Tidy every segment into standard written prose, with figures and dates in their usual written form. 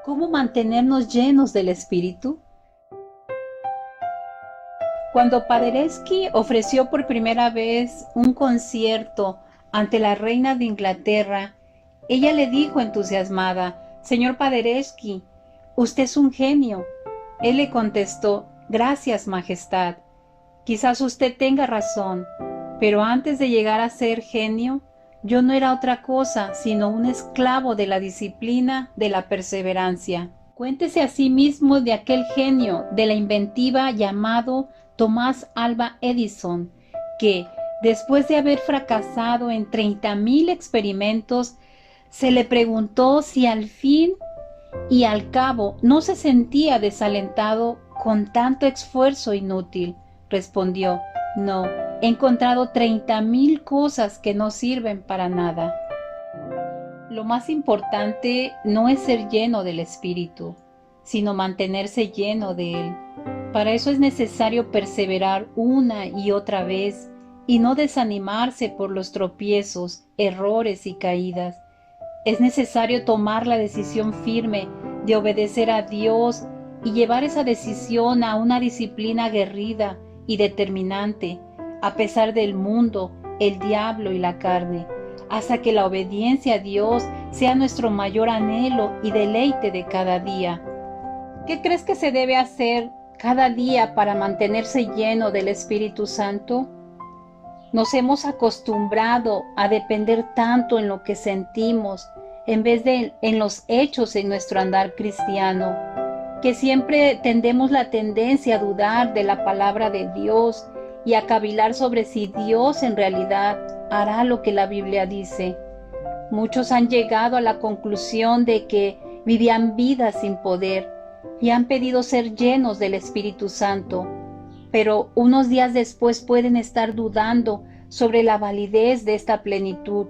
¿Cómo mantenernos llenos del Espíritu? Cuando Paderewski ofreció por primera vez un concierto ante la reina de Inglaterra, ella le dijo entusiasmada: «Señor Paderewski, usted es un genio». Él le contestó: «Gracias, Majestad. Quizás usted tenga razón, pero antes de llegar a ser genio, yo no era otra cosa sino un esclavo de la disciplina, de la perseverancia». Cuéntese a sí mismo de aquel genio de la inventiva llamado Tomás Alva Edison, que, después de haber fracasado en 30,000 experimentos, se le preguntó si al fin y al cabo no se sentía desalentado con tanto esfuerzo inútil. Respondió: «No, he encontrado 30,000 cosas que no sirven para nada». Lo más importante no es ser lleno del Espíritu, sino mantenerse lleno de Él. Para eso es necesario perseverar una y otra vez y no desanimarse por los tropiezos, errores y caídas. Es necesario tomar la decisión firme de obedecer a Dios y llevar esa decisión a una disciplina aguerrida y determinante, a pesar del mundo, el diablo y la carne, hasta que la obediencia a Dios sea nuestro mayor anhelo y deleite de cada día. ¿Qué crees que se debe hacer cada día para mantenerse lleno del Espíritu Santo? Nos hemos acostumbrado a depender tanto en lo que sentimos en vez de en los hechos en nuestro andar cristiano, que siempre tendemos la tendencia a dudar de la palabra de Dios y a cavilar sobre si Dios en realidad hará lo que la Biblia dice. Muchos han llegado a la conclusión de que vivían vidas sin poder y han pedido ser llenos del Espíritu Santo, pero unos días después pueden estar dudando sobre la validez de esta plenitud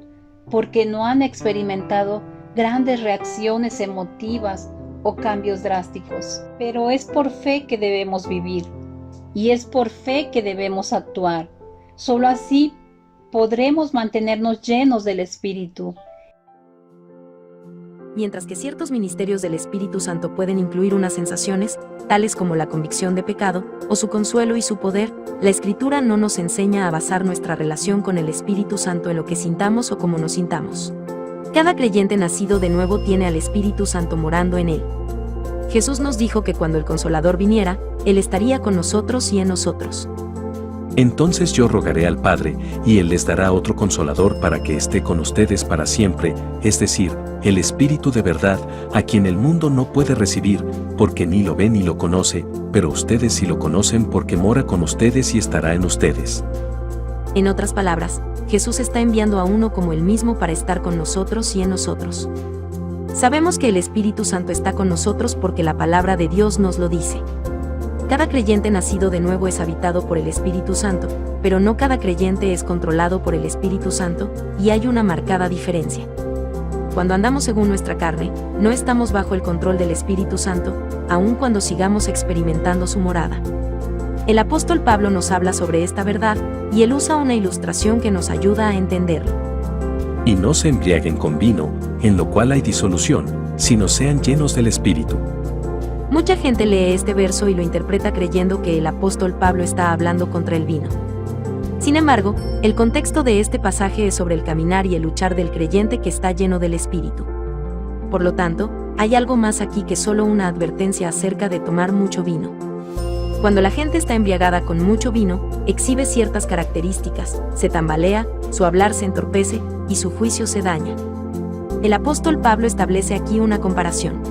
porque no han experimentado grandes reacciones emotivas o cambios drásticos. Pero es por fe que debemos vivir y es por fe que debemos actuar. Solo así podremos mantenernos llenos del Espíritu. Mientras que ciertos ministerios del Espíritu Santo pueden incluir unas sensaciones, tales como la convicción de pecado, o su consuelo y su poder, la Escritura no nos enseña a basar nuestra relación con el Espíritu Santo en lo que sintamos o cómo nos sintamos. Cada creyente nacido de nuevo tiene al Espíritu Santo morando en él. Jesús nos dijo que cuando el Consolador viniera, Él estaría con nosotros y en nosotros. Entonces yo rogaré al Padre, y Él les dará otro Consolador para que esté con ustedes para siempre, es decir, el Espíritu de verdad, a quien el mundo no puede recibir, porque ni lo ve ni lo conoce, pero ustedes sí lo conocen porque mora con ustedes y estará en ustedes. En otras palabras, Jesús está enviando a uno como Él mismo para estar con nosotros y en nosotros. Sabemos que el Espíritu Santo está con nosotros porque la palabra de Dios nos lo dice. Cada creyente nacido de nuevo es habitado por el Espíritu Santo, pero no cada creyente es controlado por el Espíritu Santo, y hay una marcada diferencia. Cuando andamos según nuestra carne, no estamos bajo el control del Espíritu Santo, aun cuando sigamos experimentando su morada. El apóstol Pablo nos habla sobre esta verdad, y él usa una ilustración que nos ayuda a entenderlo. Y no se embriaguen con vino, en lo cual hay disolución, sino sean llenos del Espíritu. Mucha gente lee este verso y lo interpreta creyendo que el apóstol Pablo está hablando contra el vino. Sin embargo, el contexto de este pasaje es sobre el caminar y el luchar del creyente que está lleno del Espíritu. Por lo tanto, hay algo más aquí que solo una advertencia acerca de tomar mucho vino. Cuando la gente está embriagada con mucho vino, exhibe ciertas características, se tambalea, su hablar se entorpece y su juicio se daña. El apóstol Pablo establece aquí una comparación.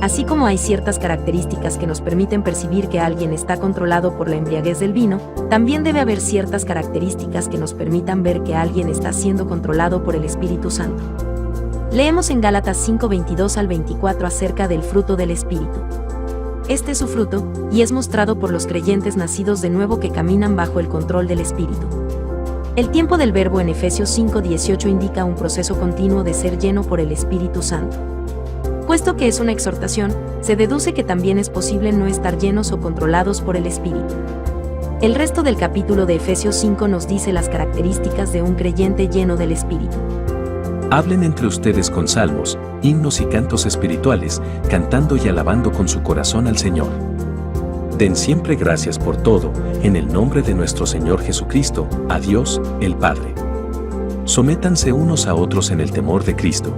Así como hay ciertas características que nos permiten percibir que alguien está controlado por la embriaguez del vino, también debe haber ciertas características que nos permitan ver que alguien está siendo controlado por el Espíritu Santo. Leemos en Gálatas 5:22 al 24 acerca del fruto del Espíritu. Este es su fruto, y es mostrado por los creyentes nacidos de nuevo que caminan bajo el control del Espíritu. El tiempo del verbo en Efesios 5:18 indica un proceso continuo de ser lleno por el Espíritu Santo. Puesto que es una exhortación, se deduce que también es posible no estar llenos o controlados por el Espíritu. El resto del capítulo de Efesios 5 nos dice las características de un creyente lleno del Espíritu. Hablen entre ustedes con salmos, himnos y cantos espirituales, cantando y alabando con su corazón al Señor. Den siempre gracias por todo, en el nombre de nuestro Señor Jesucristo, a Dios, el Padre. Sométanse unos a otros en el temor de Cristo.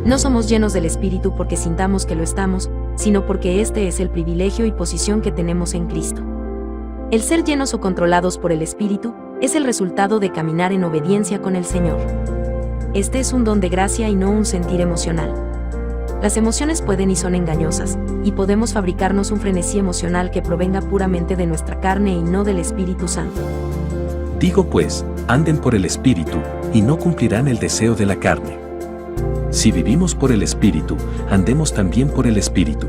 No somos llenos del Espíritu porque sintamos que lo estamos, sino porque este es el privilegio y posición que tenemos en Cristo. El ser llenos o controlados por el Espíritu es el resultado de caminar en obediencia con el Señor. Este es un don de gracia y no un sentir emocional. Las emociones pueden y son engañosas, y podemos fabricarnos un frenesí emocional que provenga puramente de nuestra carne y no del Espíritu Santo. Digo pues, anden por el Espíritu, y no cumplirán el deseo de la carne. Si vivimos por el Espíritu, andemos también por el Espíritu.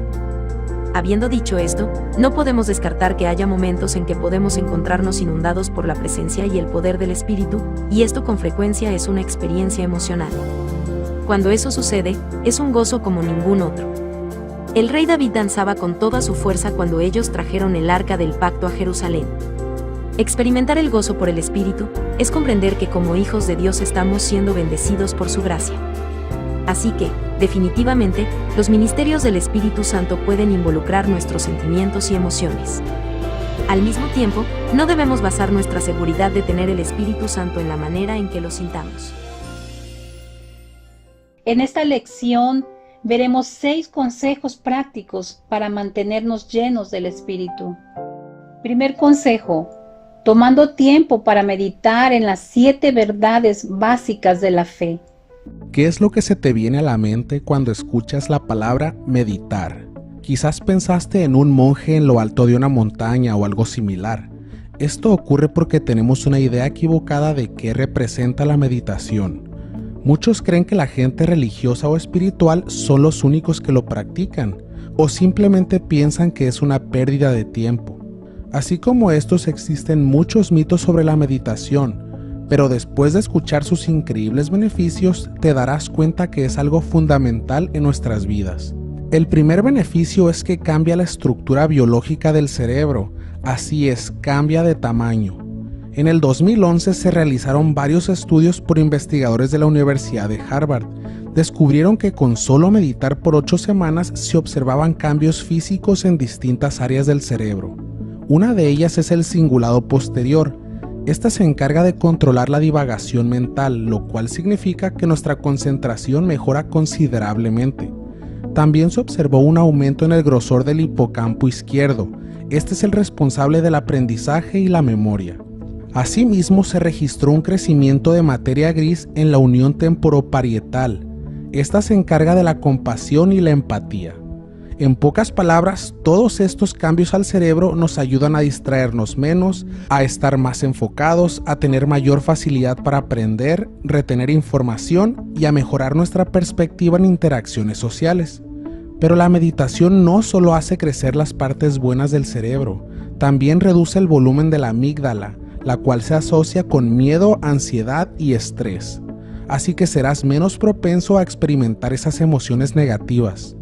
Habiendo dicho esto, no podemos descartar que haya momentos en que podemos encontrarnos inundados por la presencia y el poder del Espíritu, y esto con frecuencia es una experiencia emocional. Cuando eso sucede, es un gozo como ningún otro. El rey David danzaba con toda su fuerza cuando ellos trajeron el arca del pacto a Jerusalén. Experimentar el gozo por el Espíritu es comprender que como hijos de Dios estamos siendo bendecidos por su gracia. Así que, definitivamente, los ministerios del Espíritu Santo pueden involucrar nuestros sentimientos y emociones. Al mismo tiempo, no debemos basar nuestra seguridad de tener el Espíritu Santo en la manera en que lo sintamos. En esta lección veremos 6 consejos prácticos para mantenernos llenos del Espíritu. Primer consejo: tomando tiempo para meditar en las 7 verdades básicas de la fe. ¿Qué es lo que se te viene a la mente cuando escuchas la palabra meditar? Quizás pensaste en un monje en lo alto de una montaña o algo similar. Esto ocurre porque tenemos una idea equivocada de qué representa la meditación. Muchos creen que la gente religiosa o espiritual son los únicos que lo practican, o simplemente piensan que es una pérdida de tiempo. Así como estos, existen muchos mitos sobre la meditación, pero después de escuchar sus increíbles beneficios, te darás cuenta que es algo fundamental en nuestras vidas. El primer beneficio es que cambia la estructura biológica del cerebro, así es, cambia de tamaño. En el 2011 se realizaron varios estudios por investigadores de la Universidad de Harvard. Descubrieron que con solo meditar por 8 semanas se observaban cambios físicos en distintas áreas del cerebro. Una de ellas es el cingulado posterior. Esta se encarga de controlar la divagación mental, lo cual significa que nuestra concentración mejora considerablemente. También se observó un aumento en el grosor del hipocampo izquierdo. Este es el responsable del aprendizaje y la memoria. Asimismo, se registró un crecimiento de materia gris en la unión temporoparietal. Esta se encarga de la compasión y la empatía. En pocas palabras, todos estos cambios al cerebro nos ayudan a distraernos menos, a estar más enfocados, a tener mayor facilidad para aprender, retener información y a mejorar nuestra perspectiva en interacciones sociales. Pero la meditación no solo hace crecer las partes buenas del cerebro, también reduce el volumen de la amígdala, la cual se asocia con miedo, ansiedad y estrés. Así que serás menos propenso a experimentar esas emociones negativas.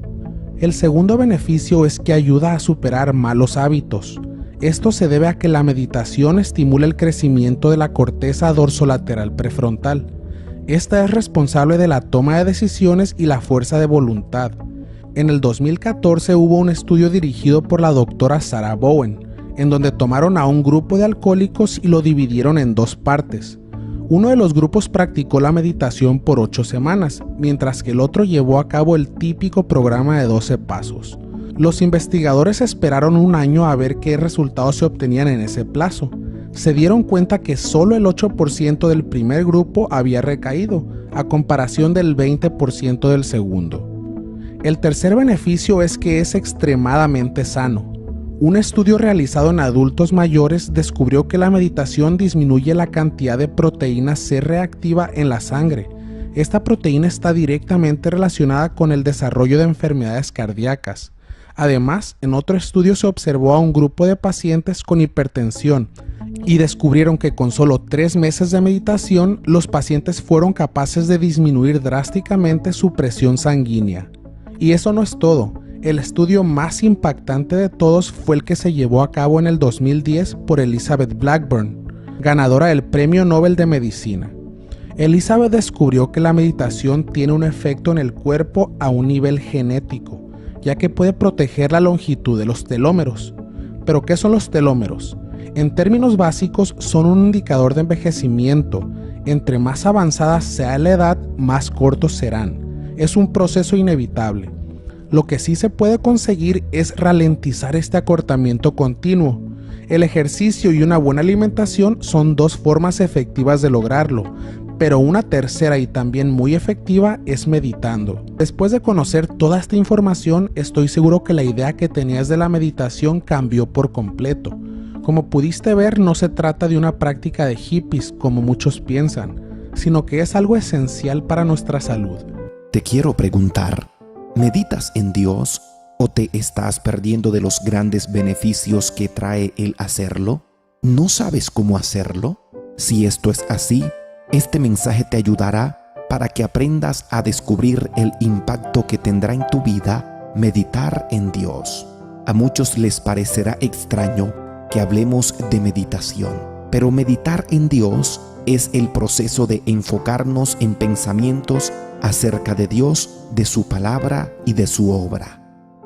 El segundo beneficio es que ayuda a superar malos hábitos. Esto se debe a que la meditación estimula el crecimiento de la corteza dorsolateral prefrontal. Esta es responsable de la toma de decisiones y la fuerza de voluntad. En el 2014 hubo un estudio dirigido por la doctora Sarah Bowen, en donde tomaron a un grupo de alcohólicos y lo dividieron en 2 partes. Uno de los grupos practicó la meditación por 8 semanas, mientras que el otro llevó a cabo el típico programa de 12 pasos. Los investigadores esperaron un año a ver qué resultados se obtenían en ese plazo. Se dieron cuenta que solo el 8% del primer grupo había recaído, a comparación del 20% del segundo. El tercer beneficio es que es extremadamente sano. Un estudio realizado en adultos mayores descubrió que la meditación disminuye la cantidad de proteína C reactiva en la sangre. Esta proteína está directamente relacionada con el desarrollo de enfermedades cardíacas. Además, en otro estudio se observó a un grupo de pacientes con hipertensión y descubrieron que con solo 3 meses de meditación, los pacientes fueron capaces de disminuir drásticamente su presión sanguínea. Y eso no es todo. El estudio más impactante de todos fue el que se llevó a cabo en el 2010 por Elizabeth Blackburn, ganadora del Premio Nobel de Medicina. Elizabeth descubrió que la meditación tiene un efecto en el cuerpo a un nivel genético, ya que puede proteger la longitud de los telómeros. ¿Pero qué son los telómeros? En términos básicos, son un indicador de envejecimiento. Entre más avanzada sea la edad, más cortos serán. Es un proceso inevitable. Lo que sí se puede conseguir es ralentizar este acortamiento continuo. El ejercicio y una buena alimentación son dos formas efectivas de lograrlo, pero una tercera y también muy efectiva es meditando. Después de conocer toda esta información, estoy seguro que la idea que tenías de la meditación cambió por completo. Como pudiste ver, no se trata de una práctica de hippies como muchos piensan, sino que es algo esencial para nuestra salud. Te quiero preguntar, ¿meditas en Dios o te estás perdiendo de los grandes beneficios que trae el hacerlo? ¿No sabes cómo hacerlo? Si esto es así, este mensaje te ayudará para que aprendas a descubrir el impacto que tendrá en tu vida meditar en Dios. A muchos les parecerá extraño que hablemos de meditación, pero meditar en Dios es el proceso de enfocarnos en pensamientos acerca de Dios, de su palabra y de su obra.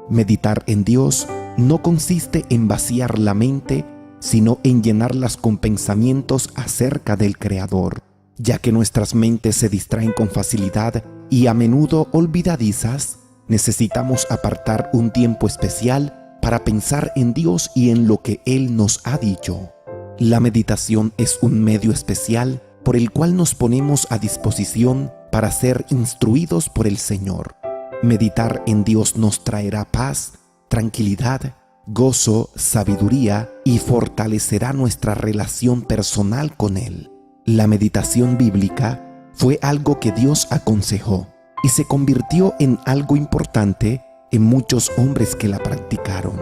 Meditar en Dios no consiste en vaciar la mente, sino en llenarlas con pensamientos acerca del Creador, ya que nuestras mentes se distraen con facilidad y a menudo olvidadizas. Necesitamos apartar un tiempo especial para pensar en Dios y en lo que Él nos ha dicho. La meditación es un medio especial por el cual nos ponemos a disposición para ser instruidos por el Señor. Meditar en Dios nos traerá paz, tranquilidad, gozo, sabiduría y fortalecerá nuestra relación personal con Él. La meditación bíblica fue algo que Dios aconsejó y se convirtió en algo importante en muchos hombres que la practicaron.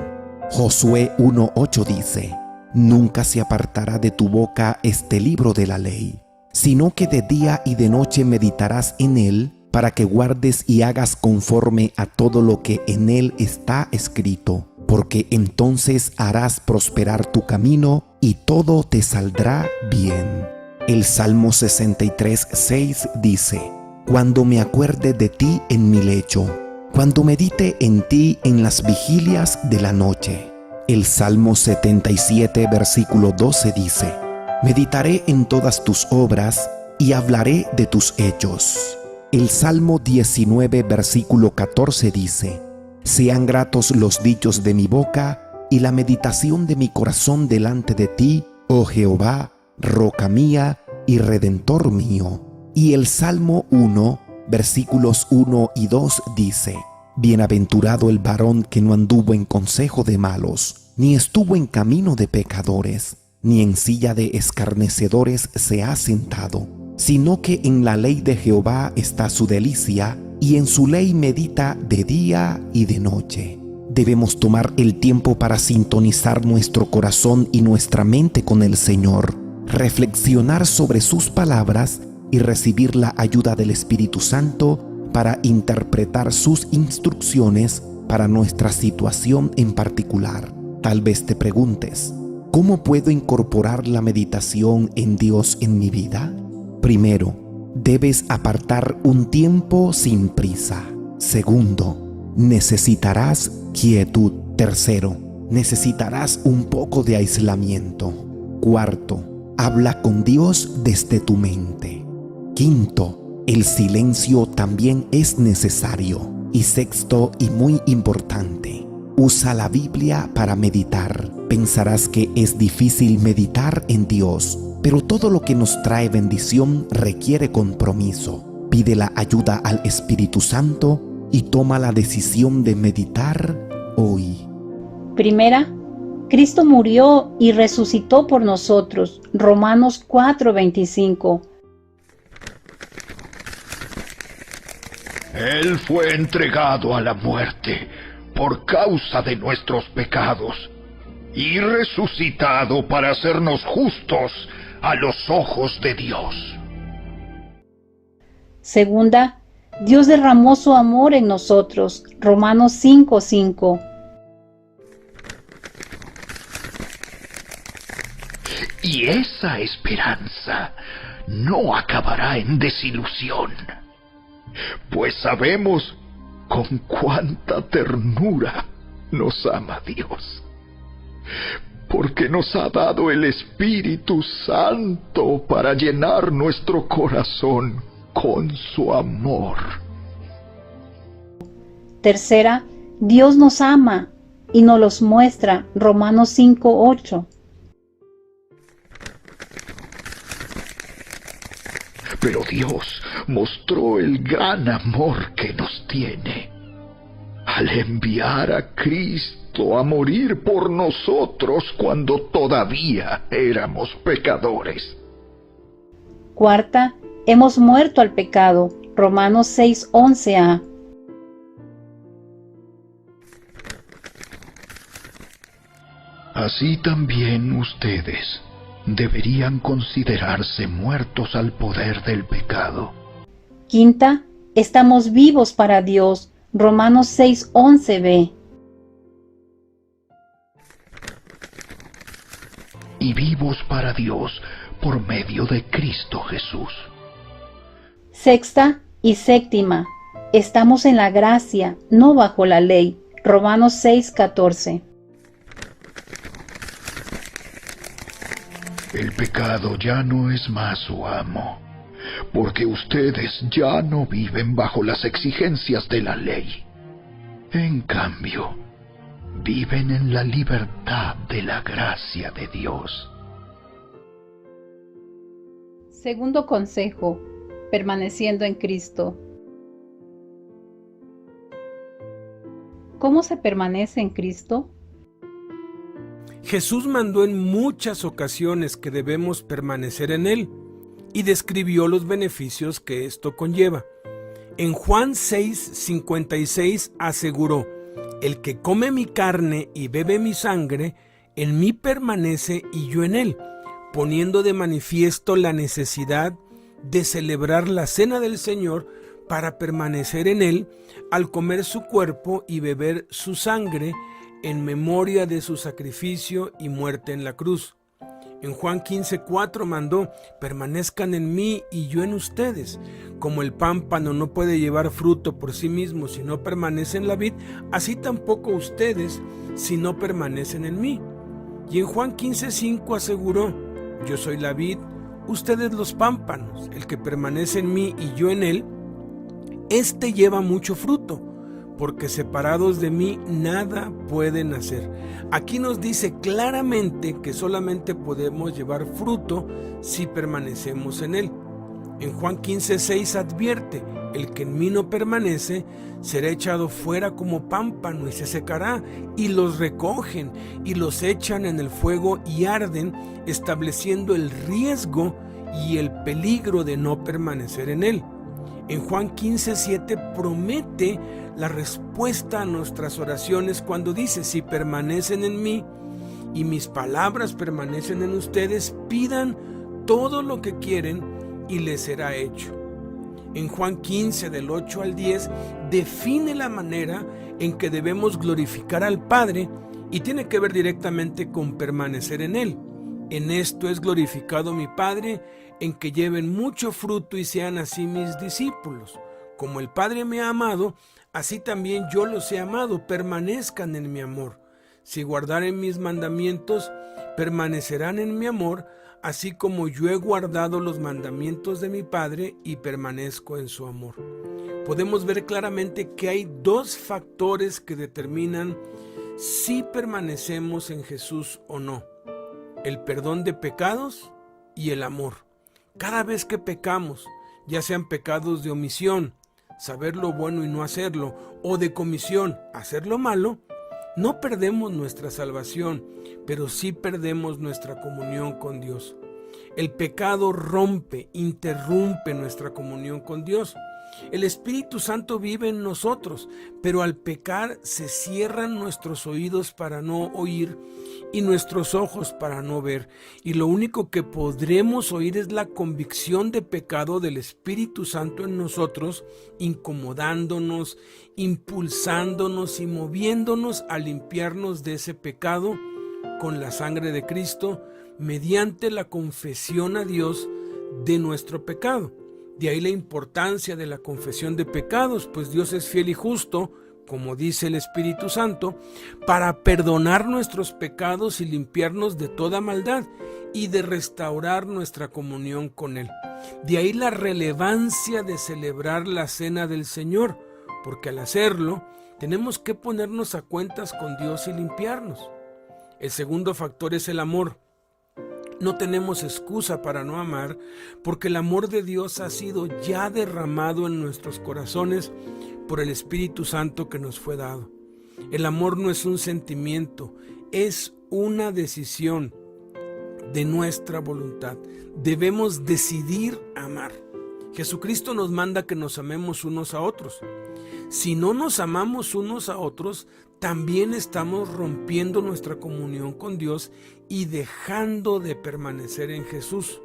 Josué 1:8 dice: «Nunca se apartará de tu boca este libro de la ley, sino que de día y de noche meditarás en él, para que guardes y hagas conforme a todo lo que en él está escrito, porque entonces harás prosperar tu camino y todo te saldrá bien». El Salmo 63:6 dice: «Cuando me acuerde de ti en mi lecho, cuando medite en ti en las vigilias de la noche». El Salmo 77, versículo 12 dice: «Meditaré en todas tus obras y hablaré de tus hechos». El Salmo 19, versículo 14 dice: «Sean gratos los dichos de mi boca y la meditación de mi corazón delante de ti, oh Jehová, roca mía y redentor mío». Y el Salmo 1, versículos 1 y 2 dice: «Bienaventurado el varón que no anduvo en consejo de malos, ni estuvo en camino de pecadores, ni en silla de escarnecedores se ha sentado, sino que en la ley de Jehová está su delicia, y en su ley medita de día y de noche». Debemos tomar el tiempo para sintonizar nuestro corazón y nuestra mente con el Señor, reflexionar sobre sus palabras y recibir la ayuda del Espíritu Santo para interpretar sus instrucciones para nuestra situación en particular. Tal vez te preguntes, ¿cómo puedo incorporar la meditación en Dios en mi vida? Primero, debes apartar un tiempo sin prisa. Segundo, necesitarás quietud. Tercero, necesitarás un poco de aislamiento. Cuarto, habla con Dios desde tu mente. Quinto, el silencio también es necesario. Y sexto, y muy importante, usa la Biblia para meditar. Pensarás que es difícil meditar en Dios, pero todo lo que nos trae bendición requiere compromiso. Pide la ayuda al Espíritu Santo y toma la decisión de meditar hoy. Primera, Cristo murió y resucitó por nosotros. Romanos 4:25. Él fue entregado a la muerte por causa de nuestros pecados y resucitado para hacernos justos a los ojos de Dios. Segunda, Dios derramó su amor en nosotros. Romanos 5:5. Y esa esperanza no acabará en desilusión, pues sabemos con cuánta ternura nos ama Dios, porque nos ha dado el Espíritu Santo para llenar nuestro corazón con su amor. Tercera, Dios nos ama y nos los muestra. Romanos 5:8. Pero Dios mostró el gran amor que nos tiene al enviar a Cristo a morir por nosotros cuando todavía éramos pecadores. Cuarta, hemos muerto al pecado. Romanos 6:11a. Así también ustedes deberían considerarse muertos al poder del pecado. Quinta, estamos vivos para Dios. Romanos 6:11b. Y vivos para Dios por medio de Cristo Jesús. Sexta y séptima, estamos en la gracia, no bajo la ley. Romanos 6:14. El pecado ya no es más su amo, porque ustedes ya no viven bajo las exigencias de la ley. En cambio, viven en la libertad de la gracia de Dios. Segundo consejo, permaneciendo en Cristo. ¿Cómo se permanece en Cristo? Jesús mandó en muchas ocasiones que debemos permanecer en Él y describió los beneficios que esto conlleva. En Juan 6:56 aseguró: el que come mi carne y bebe mi sangre, en mí permanece y yo en él, poniendo de manifiesto la necesidad de celebrar la cena del Señor para permanecer en él al comer su cuerpo y beber su sangre, en memoria de su sacrificio y muerte en la cruz. En Juan 15:4 mandó: permanezcan en mí y yo en ustedes. Como el pámpano no puede llevar fruto por sí mismo si no permanece en la vid, así tampoco ustedes si no permanecen en mí. Y en Juan 15:5 aseguró: yo soy la vid, ustedes los pámpanos. El que permanece en mí y yo en él, éste lleva mucho fruto, porque separados de mí nada pueden hacer. Aquí nos dice claramente que solamente podemos llevar fruto si permanecemos en él. En Juan 15:6 advierte: el que en mí no permanece será echado fuera como pámpano y se secará, y los recogen y los echan en el fuego y arden, estableciendo el riesgo y el peligro de no permanecer en él. En Juan 15:7 promete la respuesta a nuestras oraciones cuando dice: si permanecen en mí y mis palabras permanecen en ustedes, pidan todo lo que quieren y les será hecho. En Juan 15 del 8 al 10 define la manera en que debemos glorificar al Padre y tiene que ver directamente con permanecer en él. En esto es glorificado mi Padre, en que lleven mucho fruto y sean así mis discípulos. Como el Padre me ha amado, así también yo los he amado. Permanezcan en mi amor. Si guardaren mis mandamientos, permanecerán en mi amor, así como yo he guardado los mandamientos de mi Padre y permanezco en su amor. Podemos ver claramente que hay dos factores que determinan si permanecemos en Jesús o no: el perdón de pecados y el amor. Cada vez que pecamos, ya sean pecados de omisión, saber lo bueno y no hacerlo, o de comisión, hacer lo malo, no perdemos nuestra salvación, pero sí perdemos nuestra comunión con Dios. El pecado rompe, interrumpe nuestra comunión con Dios. El Espíritu Santo vive en nosotros, pero al pecar se cierran nuestros oídos para no oír y nuestros ojos para no ver, y lo único que podremos oír es la convicción de pecado del Espíritu Santo en nosotros, incomodándonos, impulsándonos y moviéndonos a limpiarnos de ese pecado con la sangre de Cristo, mediante la confesión a Dios de nuestro pecado. De ahí la importancia de la confesión de pecados, pues Dios es fiel y justo, como dice el Espíritu Santo, para perdonar nuestros pecados y limpiarnos de toda maldad y de restaurar nuestra comunión con Él. De ahí la relevancia de celebrar la Cena del Señor, porque al hacerlo tenemos que ponernos a cuentas con Dios y limpiarnos. El segundo factor es el amor. No tenemos excusa para no amar, porque el amor de Dios ha sido ya derramado en nuestros corazones por el Espíritu Santo que nos fue dado. El amor no es un sentimiento, es una decisión de nuestra voluntad. Debemos decidir amar. Jesucristo nos manda que nos amemos unos a otros. Si no nos amamos unos a otros, también estamos rompiendo nuestra comunión con Dios y dejando de permanecer en Jesús.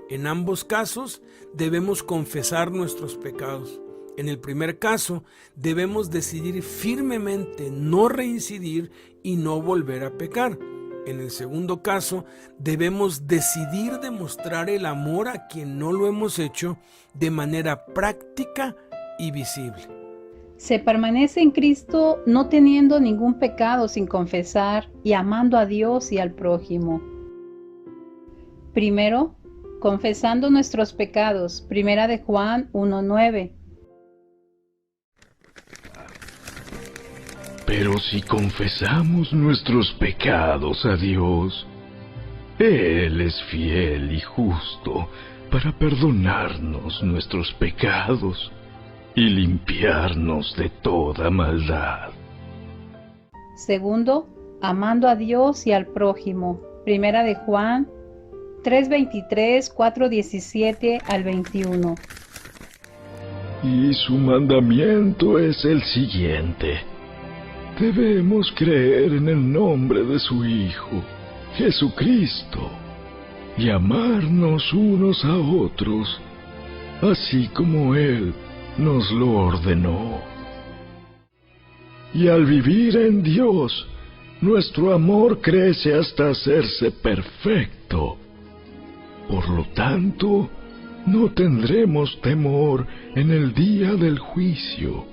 En ambos casos debemos confesar nuestros pecados. En el primer caso, debemos decidir firmemente no reincidir y no volver a pecar. En el segundo caso, debemos decidir demostrar el amor a quien no lo hemos hecho de manera práctica y visible. Se permanece en Cristo no teniendo ningún pecado sin confesar y amando a Dios y al prójimo. Primero, confesando nuestros pecados. Primera de Juan 1:9. Pero si confesamos nuestros pecados a Dios, Él es fiel y justo para perdonarnos nuestros pecados y limpiarnos de toda maldad. Segundo, amando a Dios y al prójimo. Primera de Juan 3:23, 4:17 al 21. Y su mandamiento es el siguiente: debemos creer en el nombre de su Hijo, Jesucristo, y amarnos unos a otros, así como Él nos lo ordenó. Y al vivir en Dios, nuestro amor crece hasta hacerse perfecto. Por lo tanto, no tendremos temor en el día del juicio,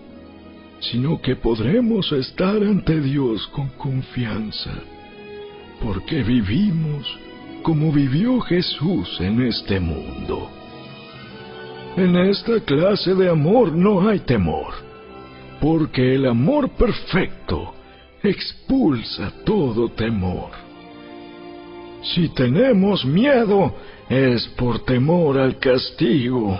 sino que podremos estar ante Dios con confianza, porque vivimos como vivió Jesús en este mundo. En esta clase de amor no hay temor, porque el amor perfecto expulsa todo temor. Si tenemos miedo, es por temor al castigo,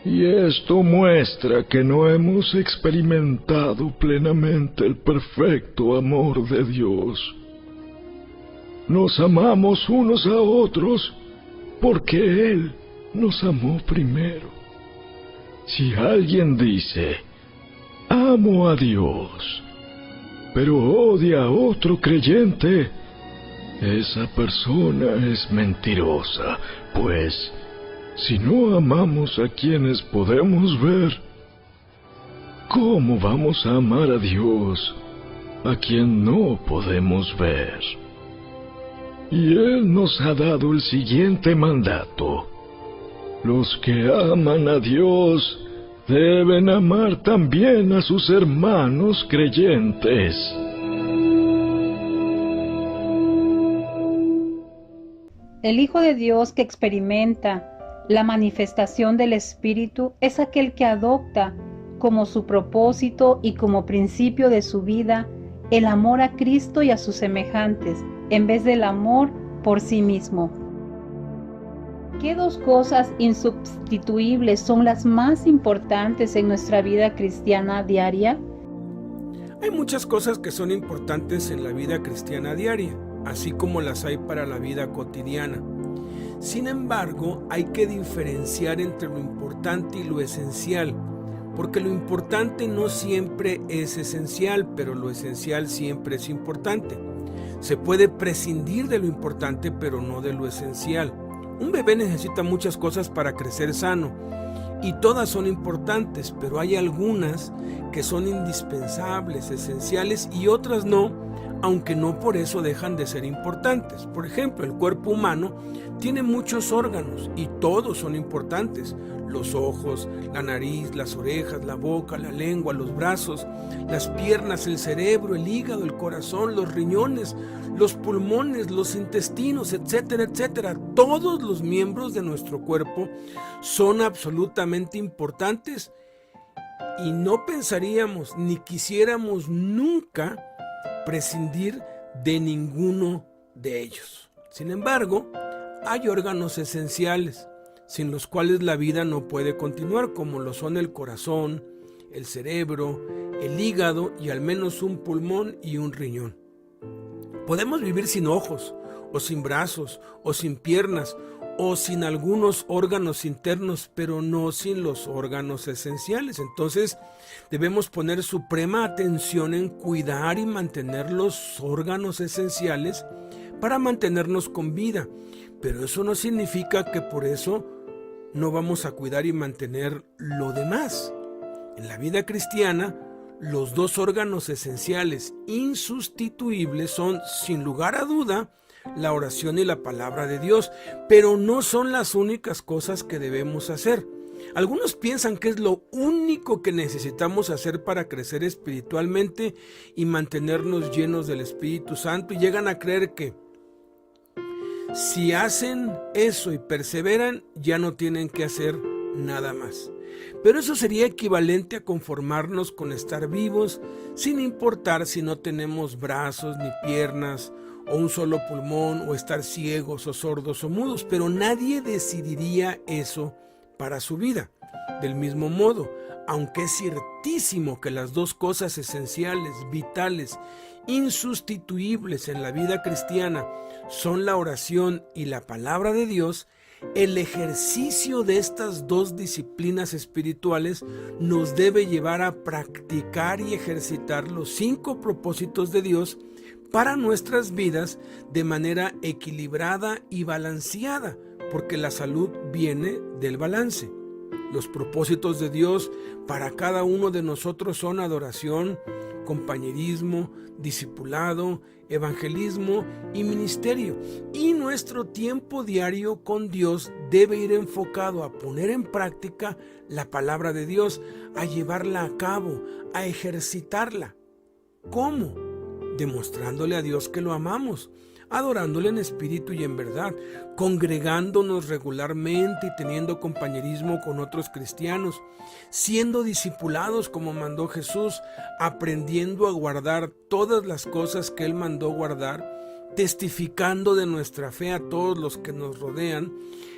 y esto muestra que no hemos experimentado plenamente el perfecto amor de Dios. Nos amamos unos a otros porque Él nos amó primero. Si alguien dice, amo a Dios, pero odia a otro creyente, esa persona es mentirosa, pues si no amamos a quienes podemos ver, ¿cómo vamos a amar a Dios, a quien no podemos ver? Y Él nos ha dado el siguiente mandato: los que aman a Dios deben amar también a sus hermanos creyentes. El Hijo de Dios que experimenta la manifestación del Espíritu es aquel que adopta como su propósito y como principio de su vida el amor a Cristo y a sus semejantes, en vez del amor por sí mismo. ¿Qué dos cosas insubstituibles son las más importantes en nuestra vida cristiana diaria? Hay muchas cosas que son importantes en la vida cristiana diaria, así como las hay para la vida cotidiana. Sin embargo, hay que diferenciar entre lo importante y lo esencial, porque lo importante no siempre es esencial, pero lo esencial siempre es importante. Se puede prescindir de lo importante, pero no de lo esencial. Un bebé necesita muchas cosas para crecer sano, y todas son importantes, pero hay algunas que son indispensables, esenciales, y otras no, aunque no por eso dejan de ser importantes. Por ejemplo, el cuerpo humano tiene muchos órganos y todos son importantes. Los ojos, la nariz, las orejas, la boca, la lengua, los brazos, las piernas, el cerebro, el hígado, el corazón, los riñones, los pulmones, los intestinos, etcétera, etcétera. Todos los miembros de nuestro cuerpo son absolutamente importantes y no pensaríamos ni quisiéramos nunca prescindir de ninguno de ellos. Sin embargo, hay órganos esenciales sin los cuales la vida no puede continuar, como lo son el corazón, el cerebro, el hígado y al menos un pulmón y un riñón. Podemos vivir sin ojos, o sin brazos, o sin piernas, o sin algunos órganos internos, pero no sin los órganos esenciales. Entonces, debemos poner suprema atención en cuidar y mantener los órganos esenciales para mantenernos con vida. Pero eso no significa que por eso no vamos a cuidar y mantener lo demás. En la vida cristiana, los dos órganos esenciales insustituibles son, sin lugar a duda, la oración y la palabra de Dios, pero no son las únicas cosas que debemos hacer. Algunos piensan que es lo único que necesitamos hacer para crecer espiritualmente y mantenernos llenos del Espíritu Santo, y llegan a creer que si hacen eso y perseveran, ya no tienen que hacer nada más. Pero eso sería equivalente a conformarnos con estar vivos, sin importar si no tenemos brazos ni piernas, o un solo pulmón, o estar ciegos o sordos o mudos. Pero nadie decidiría eso para su vida. Del mismo modo, aunque es ciertísimo que las dos cosas esenciales, vitales, insustituibles en la vida cristiana son la oración y la palabra de Dios, el ejercicio de estas dos disciplinas espirituales nos debe llevar a practicar y ejercitar los 5 propósitos de Dios para nuestras vidas de manera equilibrada y balanceada, porque la salud viene del balance. Los propósitos de Dios para cada uno de nosotros son adoración, compañerismo, discipulado, evangelismo y ministerio. Y nuestro tiempo diario con Dios debe ir enfocado a poner en práctica la palabra de Dios, a llevarla a cabo, a ejercitarla. ¿Cómo? Demostrándole a Dios que lo amamos, adorándole en espíritu y en verdad, congregándonos regularmente y teniendo compañerismo con otros cristianos, siendo discipulados como mandó Jesús, aprendiendo a guardar todas las cosas que Él mandó guardar, testificando de nuestra fe a todos los que nos rodean,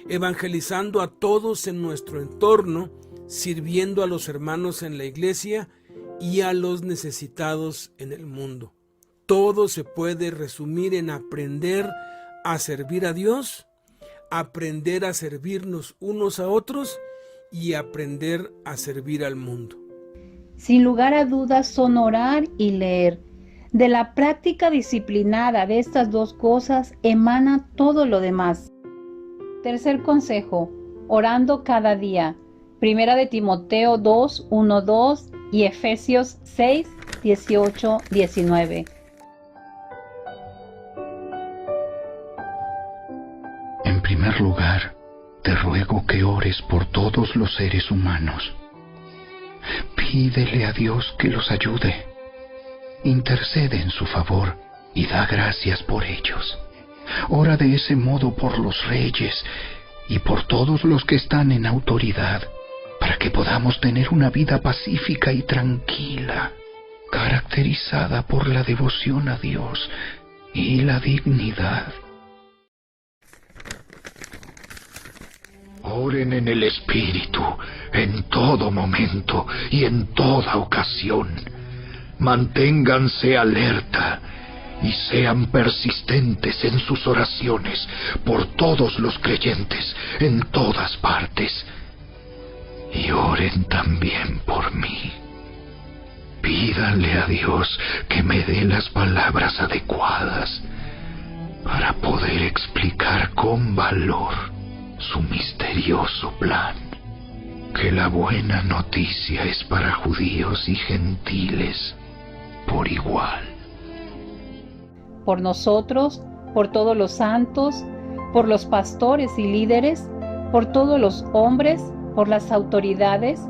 evangelizando a todos en nuestro entorno, sirviendo a los hermanos en la iglesia y a los necesitados en el mundo. Todo se puede resumir en aprender a servir a Dios, aprender a servirnos unos a otros y aprender a servir al mundo. Sin lugar a dudas son orar y leer. De la práctica disciplinada de estas dos cosas emana todo lo demás. Tercer consejo, orando cada día. Primera de Timoteo 2, 1, 2 y Efesios 6, 18, 19. En primer lugar, te ruego que ores por todos los seres humanos. Pídele a Dios que los ayude. Intercede en su favor y da gracias por ellos. Ora de ese modo por los reyes y por todos los que están en autoridad, para que podamos tener una vida pacífica y tranquila, caracterizada por la devoción a Dios y la dignidad. Oren en el Espíritu, en todo momento y en toda ocasión. Manténganse alerta y sean persistentes en sus oraciones por todos los creyentes en todas partes. Y oren también por mí. Pídanle a Dios que me dé las palabras adecuadas para poder explicar con valor su misterioso plan, que la buena noticia es para judíos y gentiles por igual. por nosotros, por todos los santos, por los pastores y líderes, por todos los hombres, por las autoridades.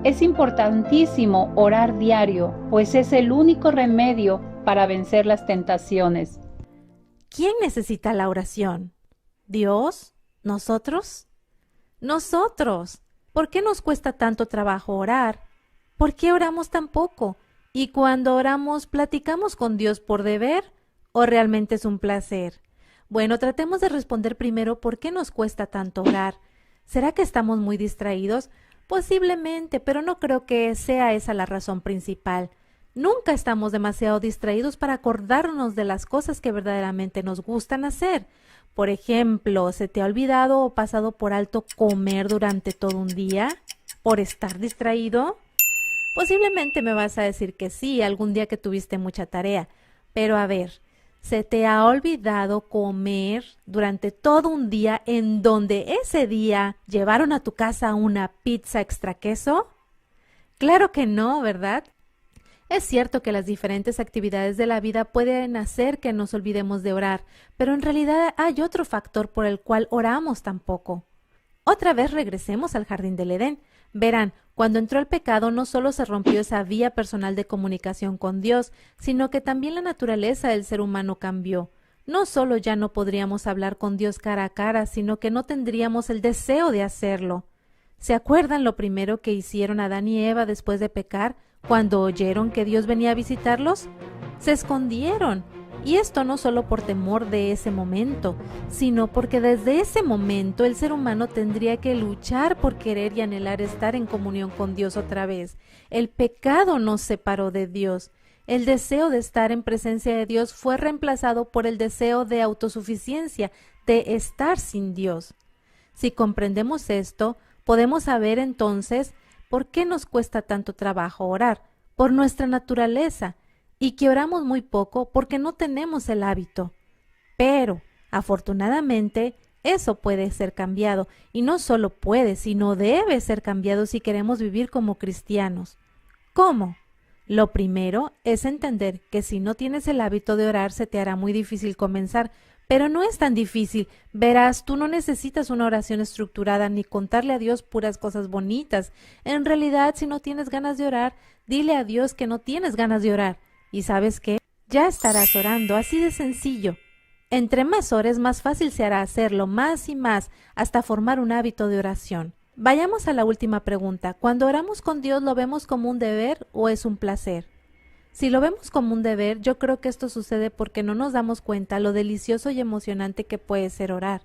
Es importantísimo orar diario, pues es el único remedio para vencer las tentaciones. ¿Quién necesita la oración? ¿Dios? ¿Nosotros? ¡Nosotros! ¿Por qué nos cuesta tanto trabajo orar? ¿Por qué oramos tan poco? ¿Y cuando oramos, platicamos con Dios por deber o realmente es un placer? Bueno, tratemos de responder primero por qué nos cuesta tanto orar. ¿Será que estamos muy distraídos? Posiblemente, pero no creo que sea esa la razón principal. Nunca estamos demasiado distraídos para acordarnos de las cosas que verdaderamente nos gustan hacer. Por ejemplo, ¿se te ha olvidado o pasado por alto comer durante todo un día por estar distraído? Posiblemente me vas a decir que sí, algún día que tuviste mucha tarea. Pero a ver, ¿se te ha olvidado comer durante todo un día en donde ese día llevaron a tu casa una pizza extra queso? Claro que no, ¿verdad? Es cierto que las diferentes actividades de la vida pueden hacer que nos olvidemos de orar, pero en realidad hay otro factor por el cual oramos tan poco. Otra vez regresemos al jardín del Edén. Verán, cuando entró el pecado no solo se rompió esa vía personal de comunicación con Dios, sino que también la naturaleza del ser humano cambió. No solo ya no podríamos hablar con Dios cara a cara, sino que no tendríamos el deseo de hacerlo. ¿Se acuerdan lo primero que hicieron Adán y Eva después de pecar? Cuando oyeron que Dios venía a visitarlos, se escondieron. Y esto no solo por temor de ese momento, sino porque desde ese momento el ser humano tendría que luchar por querer y anhelar estar en comunión con Dios otra vez. El pecado nos separó de Dios. El deseo de estar en presencia de Dios fue reemplazado por el deseo de autosuficiencia, de estar sin Dios. Si comprendemos esto, podemos saber entonces por qué nos cuesta tanto trabajo orar, por nuestra naturaleza, y que oramos muy poco porque no tenemos el hábito. Pero, afortunadamente, eso puede ser cambiado, y no solo puede, sino debe ser cambiado si queremos vivir como cristianos. ¿Cómo? Lo primero es entender que si no tienes el hábito de orar se te hará muy difícil comenzar, pero no es tan difícil. Verás, tú no necesitas una oración estructurada ni contarle a Dios puras cosas bonitas. En realidad, si no tienes ganas de orar, dile a Dios que no tienes ganas de orar. ¿Y sabes qué? Ya estarás orando, así de sencillo. Entre más ores, más fácil se hará hacerlo, más y más, hasta formar un hábito de oración. Vayamos a la última pregunta. ¿Cuando oramos con Dios lo vemos como un deber o es un placer? Si lo vemos como un deber, yo creo que esto sucede porque no nos damos cuenta lo delicioso y emocionante que puede ser orar.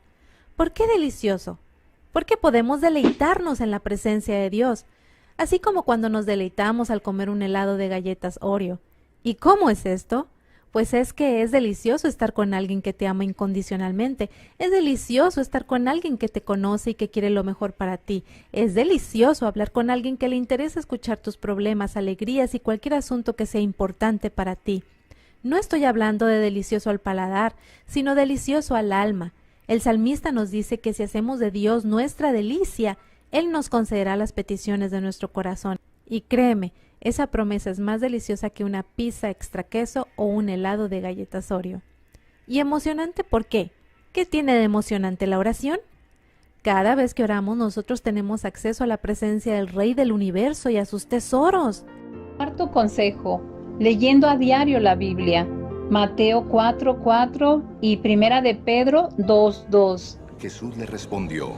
¿Por qué delicioso? Porque podemos deleitarnos en la presencia de Dios, así como cuando nos deleitamos al comer un helado de galletas Oreo. ¿Y cómo es esto? Pues es que es delicioso estar con alguien que te ama incondicionalmente. Es delicioso estar con alguien que te conoce y que quiere lo mejor para ti. Es delicioso hablar con alguien que le interesa escuchar tus problemas, alegrías y cualquier asunto que sea importante para ti. No estoy hablando de delicioso al paladar, sino delicioso al alma. El salmista nos dice que si hacemos de Dios nuestra delicia, Él nos concederá las peticiones de nuestro corazón. Y créeme, esa promesa es más deliciosa que una pizza extra queso o un helado de galletas Oreo. ¿Y emocionante por qué? ¿Qué tiene de emocionante la oración? Cada vez que oramos nosotros tenemos acceso a la presencia del Rey del Universo y a sus tesoros. Cuarto consejo, leyendo a diario la Biblia. Mateo 4:4 y Primera de Pedro 2:2. Jesús le respondió,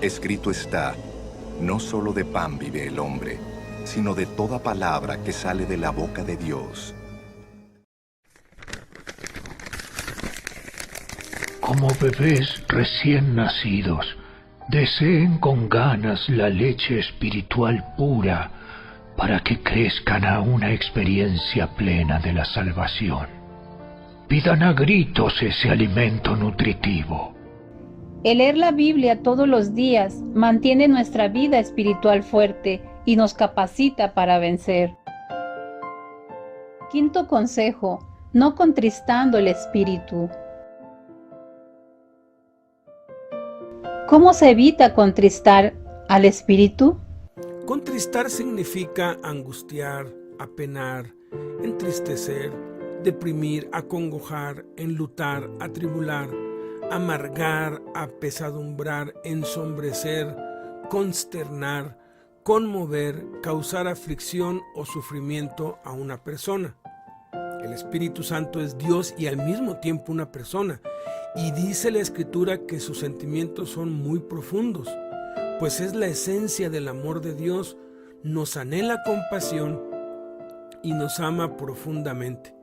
escrito está, no solo de pan vive el hombre, sino de toda palabra que sale de la boca de Dios. Como bebés recién nacidos, deseen con ganas la leche espiritual pura para que crezcan a una experiencia plena de la salvación. Pidan a gritos ese alimento nutritivo. El leer la Biblia todos los días mantiene nuestra vida espiritual fuerte y nos capacita para vencer. Quinto consejo, no contristando el espíritu. ¿Cómo se evita contristar al espíritu? Contristar significa angustiar, apenar, entristecer, deprimir, acongojar, enlutar, atribular, amargar, apesadumbrar, ensombrecer, consternar, conmover, causar aflicción o sufrimiento a una persona. El Espíritu Santo es Dios y al mismo tiempo una persona, y dice la Escritura que sus sentimientos son muy profundos, pues es la esencia del amor de Dios, nos anhela con pasión y nos ama profundamente.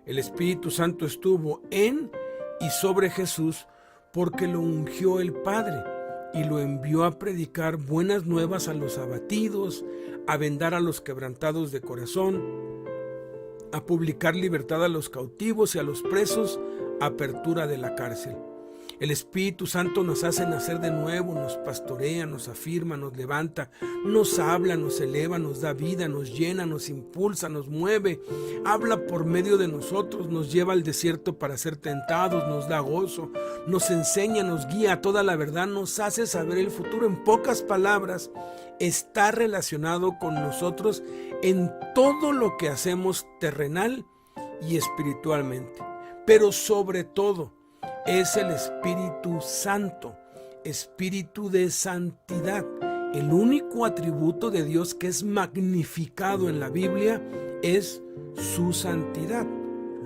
El Espíritu Santo estuvo en y sobre Jesús porque lo ungió el Padre y lo envió a predicar buenas nuevas a los abatidos, a vendar a los quebrantados de corazón, a publicar libertad a los cautivos y a los presos, apertura de la cárcel. El Espíritu Santo nos hace nacer de nuevo, nos pastorea, nos afirma, nos levanta, nos habla, nos eleva, nos da vida, nos llena, nos impulsa, nos mueve, habla por medio de nosotros, nos lleva al desierto para ser tentados, nos da gozo, nos enseña, nos guía a toda la verdad, nos hace saber el futuro. En pocas palabras, está relacionado con nosotros en todo lo que hacemos terrenal y espiritualmente, pero sobre todo, es el Espíritu Santo, Espíritu de santidad. El único atributo de Dios que es magnificado en la Biblia es su santidad.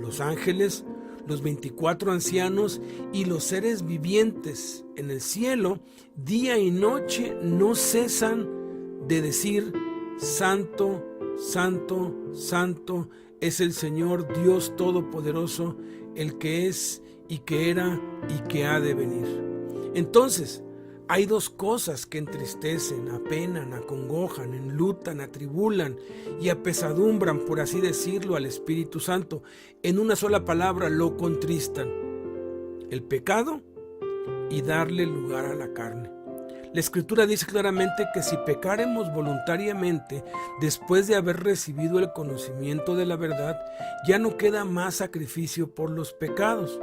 Los ángeles, los 24 ancianos y los seres vivientes en el cielo, día y noche, no cesan de decir: Santo, Santo, Santo es el Señor Dios Todopoderoso, el que es y que era y que ha de venir. Entonces, hay dos cosas que entristecen, apenan, acongojan, enlutan, atribulan y apesadumbran, por así decirlo, al Espíritu Santo. En una sola palabra, lo contristan: el pecado y darle lugar a la carne. La Escritura dice claramente que si pecáremos voluntariamente después de haber recibido el conocimiento de la verdad, ya no queda más sacrificio por los pecados,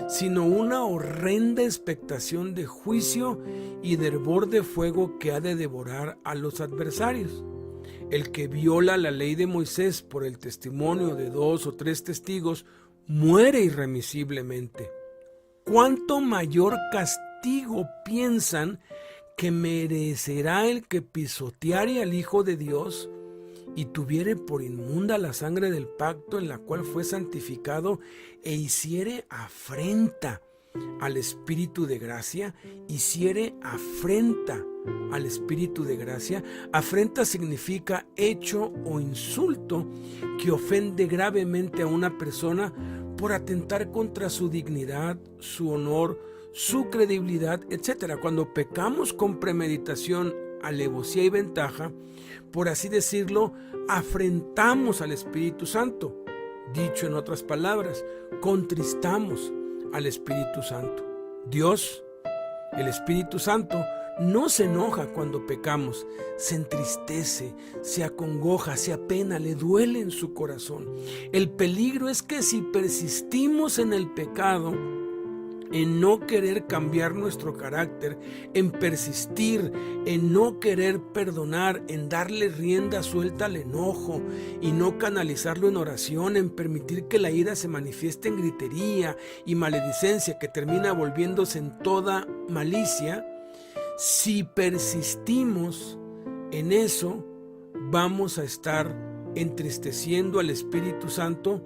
sino una horrenda expectación de juicio y de hervor de fuego que ha de devorar a los adversarios. El que viola la ley de Moisés por el testimonio de 2 o 3 testigos muere irremisiblemente. ¿Cuánto mayor castigo piensan que merecerá el que pisoteare al Hijo de Dios y tuviere por inmunda la sangre del pacto en la cual fue santificado e hiciere afrenta al Espíritu de gracia? Hiciere afrenta al Espíritu de gracia. Afrenta significa hecho o insulto que ofende gravemente a una persona por atentar contra su dignidad, su honor, su credibilidad, etc. Cuando pecamos con premeditación, alevosía y ventaja, por así decirlo, afrentamos al Espíritu Santo. Dicho en otras palabras, contristamos al Espíritu Santo. Dios, el Espíritu Santo, no se enoja cuando pecamos, se entristece, se acongoja, se apena, le duele en su corazón. El peligro es que si persistimos en el pecado, en no querer cambiar nuestro carácter, en persistir, en no querer perdonar, en darle rienda suelta al enojo y no canalizarlo en oración, en permitir que la ira se manifieste en gritería y maledicencia que termina volviéndose en toda malicia, si persistimos en eso, vamos a estar entristeciendo al Espíritu Santo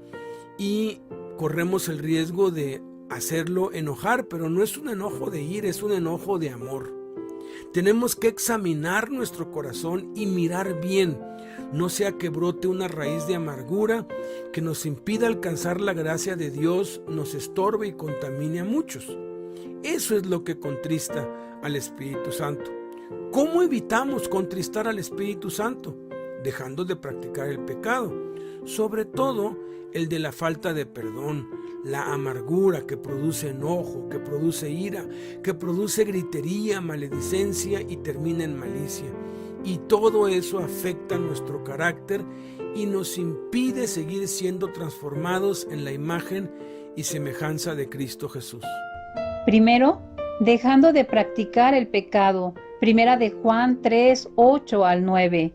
y corremos el riesgo de hacerlo enojar, pero no es un enojo de ira, es un enojo de amor. Tenemos que examinar nuestro corazón y mirar bien, no sea que brote una raíz de amargura que nos impida alcanzar la gracia de Dios, nos estorbe y contamine a muchos. Eso es lo que contrista al Espíritu Santo. ¿Cómo evitamos contristar al Espíritu Santo? Dejando de practicar el pecado, sobre todo el de la falta de perdón, la amargura que produce enojo, que produce ira, que produce gritería, maledicencia y termina en malicia. Y todo eso afecta nuestro carácter y nos impide seguir siendo transformados en la imagen y semejanza de Cristo Jesús. Primero, dejando de practicar el pecado. Primera de Juan 3, 8 al 9.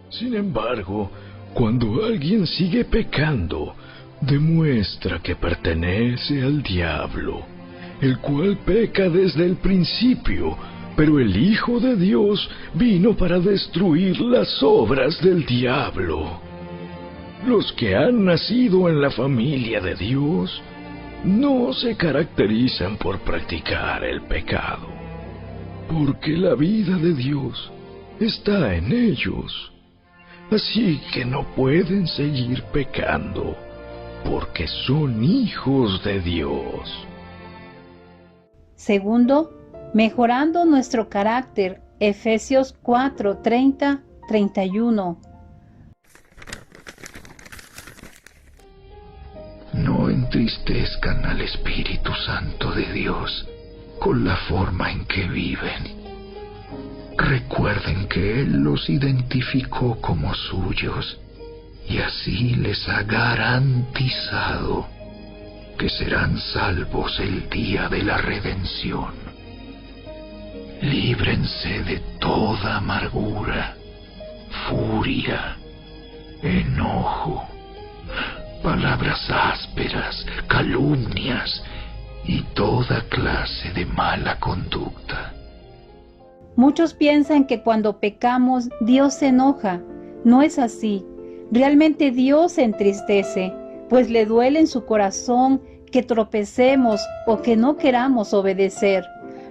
Sin embargo, Cuando alguien sigue pecando, demuestra que pertenece al diablo, el cual peca desde el principio, pero el Hijo de Dios vino para destruir las obras del diablo. Los que han nacido en la familia de Dios no se caracterizan por practicar el pecado, porque la vida de Dios está en ellos. Así que no pueden seguir pecando, porque son hijos de Dios. Segundo, mejorando nuestro carácter. Efesios 4, 30, 31. No entristezcan al Espíritu Santo de Dios con la forma en que viven. Recuerden que Él los identificó como suyos y así les ha garantizado que serán salvos el día de la redención. Líbrense de toda amargura, furia, enojo, palabras ásperas, calumnias y toda clase de mala conducta. Muchos piensan que cuando pecamos Dios se enoja. No es así. Realmente Dios se entristece, pues le duele en su corazón que tropecemos o que no queramos obedecer.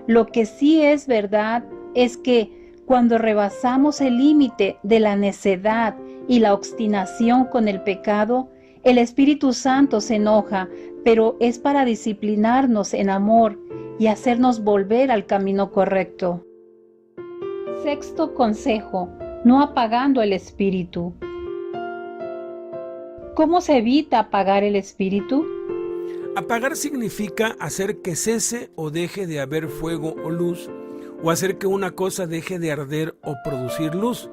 Lo que sí es verdad es que cuando rebasamos el límite de la necedad y la obstinación con el pecado, el Espíritu Santo se enoja, pero es para disciplinarnos en amor y hacernos volver al camino correcto. Sexto consejo: no apagando el espíritu. ¿Cómo se evita apagar el espíritu? Apagar significa hacer que cese o deje de haber fuego o luz, o hacer que una cosa deje de arder o producir luz.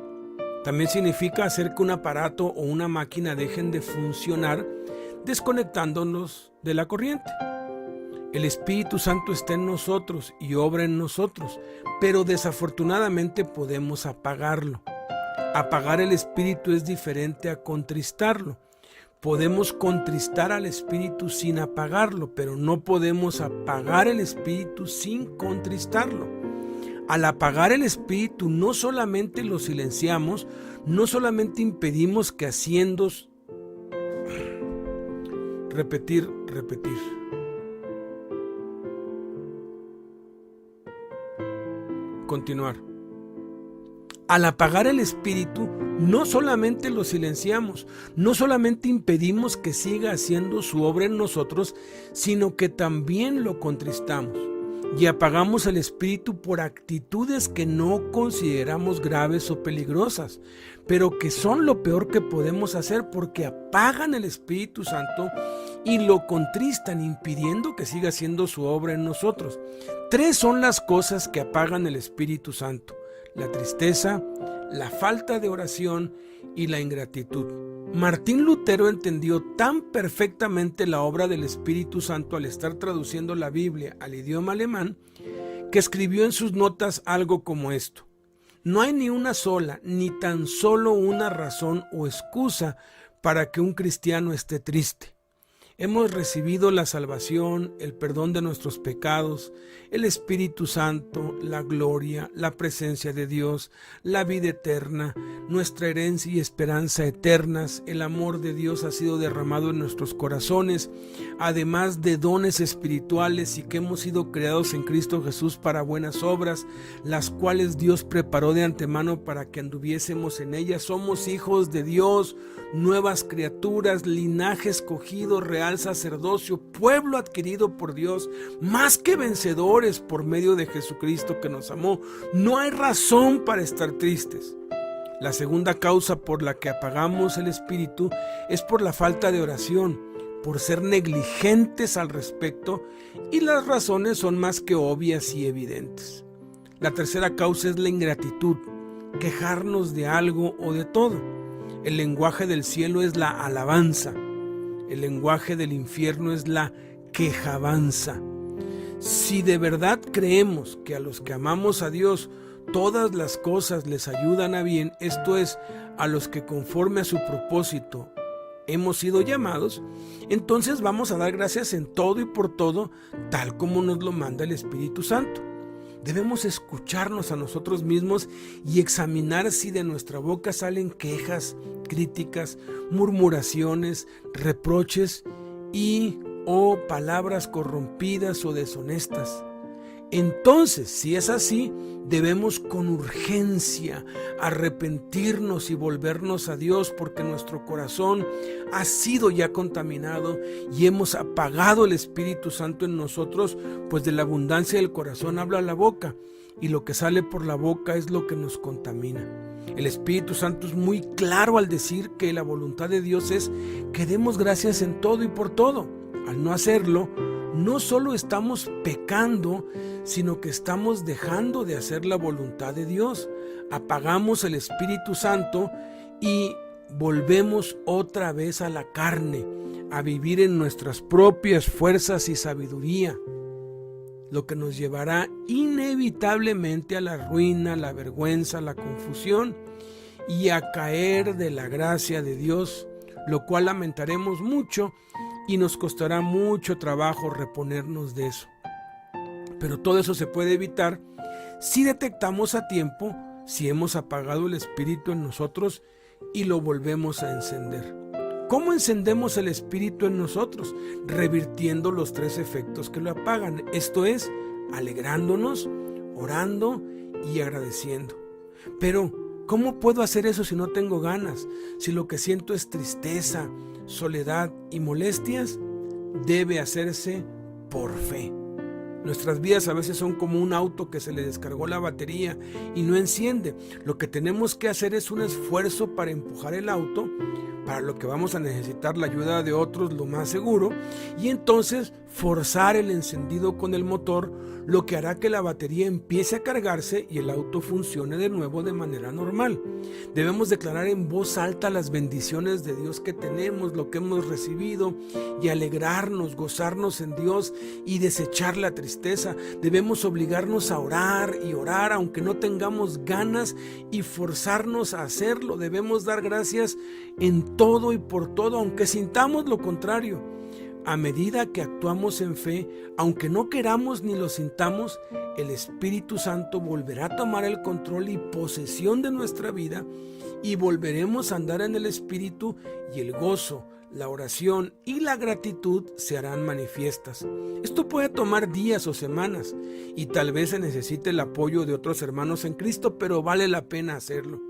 También significa hacer que un aparato o una máquina dejen de funcionar, desconectándonos de la corriente. El Espíritu Santo está en nosotros y obra en nosotros, pero desafortunadamente podemos apagarlo. Apagar el Espíritu es diferente a contristarlo. Podemos contristar al Espíritu sin apagarlo, pero no podemos apagar el Espíritu sin contristarlo. Al apagar el Espíritu no solamente lo silenciamos, no solamente impedimos que haciendo repetir. Continuar. Al apagar el Espíritu, no solamente lo silenciamos, no solamente impedimos que siga haciendo su obra en nosotros, sino que también lo contristamos y apagamos el Espíritu por actitudes que no consideramos graves o peligrosas, pero que son lo peor que podemos hacer porque apagan el Espíritu Santo y lo contristan, impidiendo que siga haciendo su obra en nosotros. 3 son las cosas que apagan el Espíritu Santo: la tristeza, la falta de oración y la ingratitud. Martín Lutero entendió tan perfectamente la obra del Espíritu Santo al estar traduciendo la Biblia al idioma alemán, que escribió en sus notas algo como esto: no hay ni una sola, ni tan solo una razón o excusa para que un cristiano esté triste. Hemos recibido la salvación, el perdón de nuestros pecados, el Espíritu Santo, la gloria, la presencia de Dios, la vida eterna, nuestra herencia y esperanza eternas. El amor de Dios ha sido derramado en nuestros corazones, además de dones espirituales, y que hemos sido creados en Cristo Jesús para buenas obras, las cuales Dios preparó de antemano para que anduviésemos en ellas. Somos hijos de Dios, nuevas criaturas, linaje escogido, real sacerdocio, pueblo adquirido por Dios, más que vencedores por medio de Jesucristo que nos amó. No hay razón para estar tristes. La segunda causa por la que apagamos el Espíritu es por la falta de oración, por ser negligentes al respecto, y las razones son más que obvias y evidentes. La tercera causa es la ingratitud, quejarnos de algo o de todo. El lenguaje del cielo es la alabanza. El lenguaje del infierno es la quejabanza. Si de verdad creemos que a los que amamos a Dios todas las cosas les ayudan a bien, esto es, a los que conforme a su propósito hemos sido llamados, entonces vamos a dar gracias en todo y por todo, tal como nos lo manda el Espíritu Santo. Debemos escucharnos a nosotros mismos y examinar si de nuestra boca salen quejas, críticas, murmuraciones, reproches o palabras corrompidas o deshonestas. Entonces, si es así, debemos con urgencia arrepentirnos y volvernos a Dios, porque nuestro corazón ha sido ya contaminado y hemos apagado el Espíritu Santo en nosotros, pues de la abundancia del corazón habla la boca, y lo que sale por la boca es lo que nos contamina. El Espíritu Santo es muy claro al decir que la voluntad de Dios es que demos gracias en todo y por todo. Al no hacerlo, no solo estamos pecando, sino que estamos dejando de hacer la voluntad de Dios. Apagamos el Espíritu Santo y volvemos otra vez a la carne, a vivir en nuestras propias fuerzas y sabiduría, lo que nos llevará inevitablemente a la ruina, la vergüenza, la confusión y a caer de la gracia de Dios, lo cual lamentaremos mucho y nos costará mucho trabajo reponernos de eso. Pero todo eso se puede evitar si detectamos a tiempo si hemos apagado el Espíritu en nosotros y lo volvemos a encender. ¿Cómo encendemos el Espíritu en nosotros? Revirtiendo los 3 efectos que lo apagan, esto es, alegrándonos, orando y agradeciendo. Pero, ¿cómo puedo hacer eso si no tengo ganas? Si lo que siento es tristeza, soledad y molestias, debe hacerse por fe. Nuestras vidas a veces son como un auto que se le descargó la batería y no enciende. Lo que tenemos que hacer es un esfuerzo para empujar el auto, para lo que vamos a necesitar la ayuda de otros, lo más seguro, y entonces forzar el encendido con el motor, lo que hará que la batería empiece a cargarse y el auto funcione de nuevo de manera normal. Debemos declarar en voz alta las bendiciones de Dios que tenemos, lo que hemos recibido, y alegrarnos, gozarnos en Dios y desechar la tristeza. Debemos obligarnos a orar y orar aunque no tengamos ganas y forzarnos a hacerlo. Debemos dar gracias en todo y por todo, aunque sintamos lo contrario. A medida que actuamos en fe, aunque no queramos ni lo sintamos, el Espíritu Santo volverá a tomar el control y posesión de nuestra vida y volveremos a andar en el Espíritu, y el gozo, la oración y la gratitud se harán manifiestas. Esto puede tomar días o semanas y tal vez se necesite el apoyo de otros hermanos en Cristo, pero vale la pena hacerlo.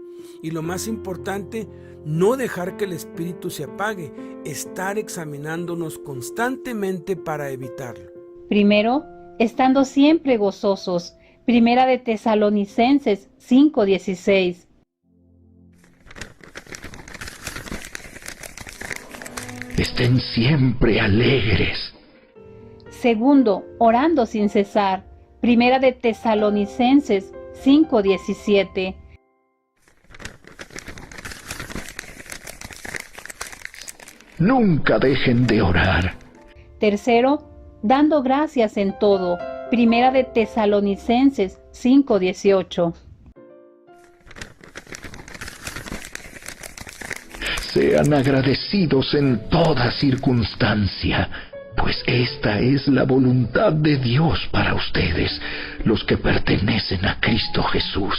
Y lo más importante, no dejar que el Espíritu se apague, estar examinándonos constantemente para evitarlo. Primero, estando siempre gozosos. Primera de Tesalonicenses 5:16. Estén siempre alegres. Segundo, orando sin cesar. Primera de Tesalonicenses 5:17. Nunca dejen de orar. Tercero, dando gracias en todo. Primera de Tesalonicenses 5:18. Sean agradecidos en toda circunstancia, pues esta es la voluntad de Dios para ustedes, los que pertenecen a Cristo Jesús.